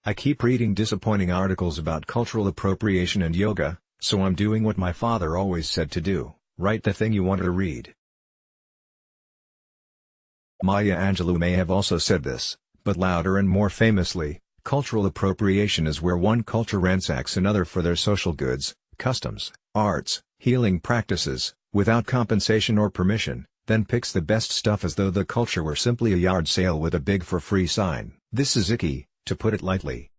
I keep reading disappointing articles about cultural appropriation and yoga, so I'm doing what my father always said to do, write the thing you want to read. Maya Angelou may have also said this, but louder and more famously, cultural appropriation is where one culture ransacks another for their social goods, customs, arts, healing practices, without compensation or permission, then picks the best stuff as though the culture were simply a yard sale with a big for free sign. This is icky, to put it lightly.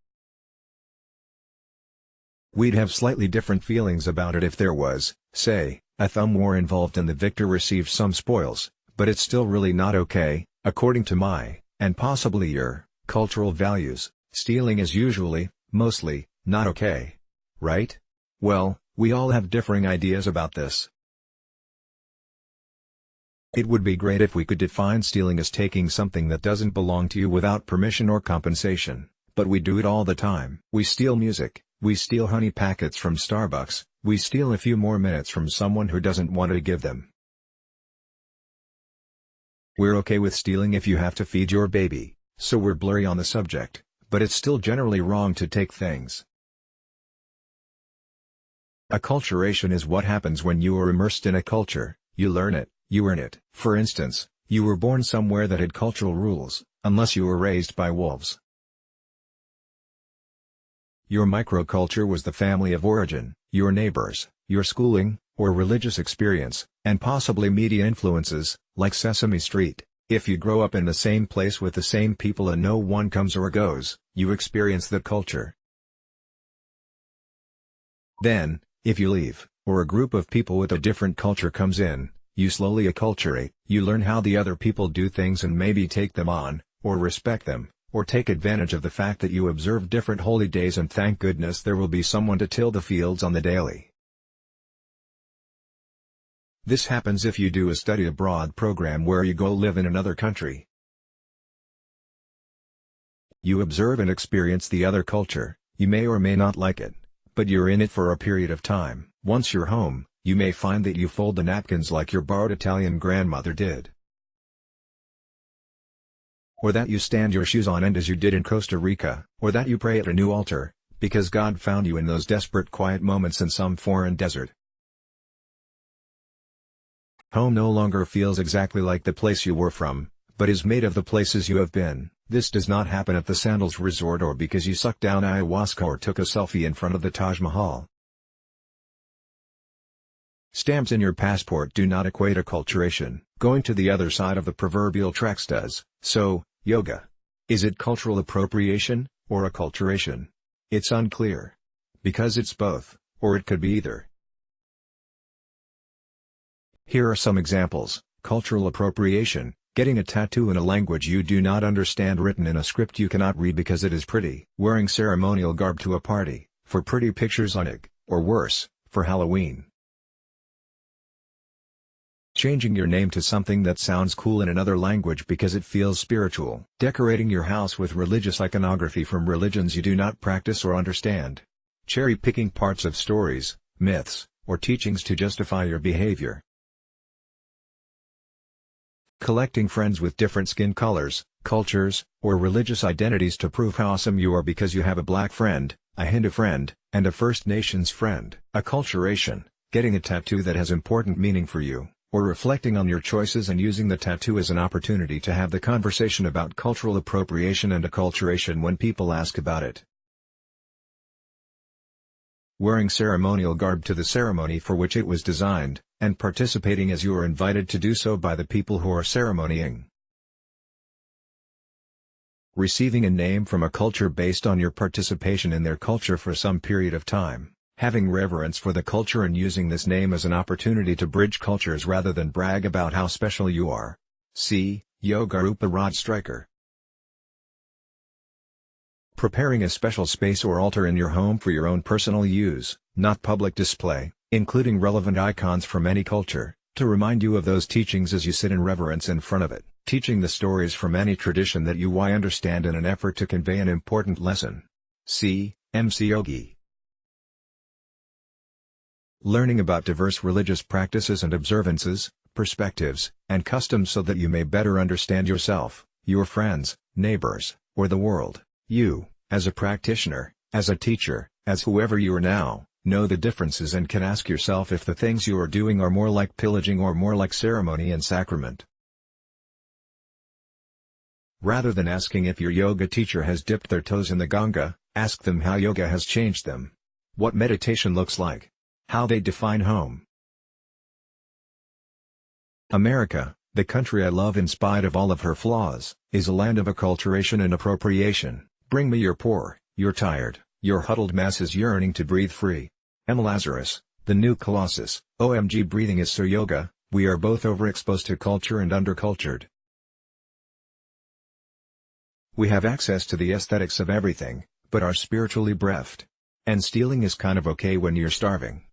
We'd have slightly different feelings about it if there was, say, a thumb war involved and the victor received some spoils, but it's still really not okay, according to my, and possibly your, cultural values. Stealing is usually, mostly, not okay. Right? Well, we all have differing ideas about this. It would be great if we could define stealing as taking something that doesn't belong to you without permission or compensation, but we do it all the time. We steal music, we steal honey packets from Starbucks, we steal a few more minutes from someone who doesn't want to give them. We're okay with stealing if you have to feed your baby, so we're blurry on the subject, but it's still generally wrong to take things. Acculturation is what happens when you are immersed in a culture, you learn it, you earn it. For instance, you were born somewhere that had cultural rules, unless you were raised by wolves. Your microculture was the family of origin, your neighbors, your schooling, or religious experience, and possibly media influences, like Sesame Street. If you grow up in the same place with the same people and no one comes or goes, you experience that culture. Then, if you leave, or a group of people with a different culture comes in, you slowly acculturate. You learn how the other people do things and maybe take them on, or respect them, or take advantage of the fact that you observe different holy days and thank goodness there will be someone to till the fields on the daily. This happens if you do a study abroad program where you go live in another country. You observe and experience the other culture, you may or may not like it, but you're in it for a period of time. Once you're home, you may find that you fold the napkins like your borrowed Italian grandmother did. Or that you stand your shoes on end as you did in Costa Rica. Or that you pray at a new altar, because God found you in those desperate quiet moments in some foreign desert. Home no longer feels exactly like the place you were from, but is made of the places you have been. This does not happen at the Sandals Resort or because you sucked down ayahuasca or took a selfie in front of the Taj Mahal. Stamps in your passport do not equate acculturation. Going to the other side of the proverbial tracks does. So, yoga. Is it cultural appropriation, or acculturation? It's unclear. Because it's both, or it could be either. Here are some examples. Cultural appropriation, getting a tattoo in a language you do not understand written in a script you cannot read because it is pretty. Wearing ceremonial garb to a party, for pretty pictures on it, or worse, for Halloween. Changing your name to something that sounds cool in another language because it feels spiritual. Decorating your house with religious iconography from religions you do not practice or understand. Cherry-picking parts of stories, myths, or teachings to justify your behavior. Collecting friends with different skin colors, cultures, or religious identities to prove how awesome you are because you have a black friend, a Hindu friend, and a First Nations friend. Acculturation, getting a tattoo that has important meaning for you, or reflecting on your choices and using the tattoo as an opportunity to have the conversation about cultural appropriation and acculturation when people ask about it. Wearing ceremonial garb to the ceremony for which it was designed, and participating as you are invited to do so by the people who are ceremonying. Receiving a name from a culture based on your participation in their culture for some period of time. Having reverence for the culture and using this name as an opportunity to bridge cultures rather than brag about how special you are. See, Yoga Rupa Rod Striker. Preparing a special space or altar in your home for your own personal use, not public display, including relevant icons from any culture, to remind you of those teachings as you sit in reverence in front of it. Teaching the stories from any tradition that you understand in an effort to convey an important lesson. See, MC Yogi. Learning about diverse religious practices and observances, perspectives, and customs so that you may better understand yourself, your friends, neighbors, or the world. You, As a practitioner, as a teacher, as whoever you are now, know the differences and can ask yourself if the things you are doing are more like pillaging or more like ceremony and sacrament. Rather than asking if your yoga teacher has dipped their toes in the Ganga, ask them how yoga has changed them. What meditation looks like. How they define home. America, the country I love in spite of all of her flaws, is a land of acculturation and appropriation. Bring me your poor, your tired, your huddled masses yearning to breathe free. M. Lazarus, the new Colossus. OMG, breathing is so yoga. We are both overexposed to culture and undercultured. We have access to the aesthetics of everything, but are spiritually bereft. And stealing is kind of okay when you're starving.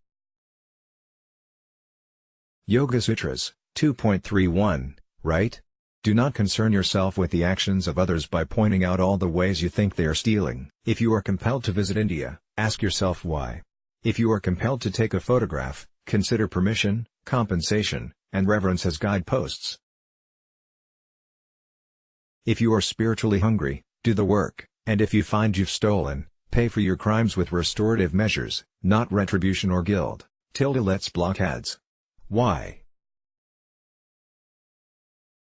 Yoga Sutras, 2.31, right? Do not concern yourself with the actions of others by pointing out all the ways you think they are stealing. If you are compelled to visit India, ask yourself why. If you are compelled to take a photograph, consider permission, compensation, and reverence as guideposts. If you are spiritually hungry, do the work, and if you find you've stolen, pay for your crimes with restorative measures, not retribution or guilt. Let's block ads. Why?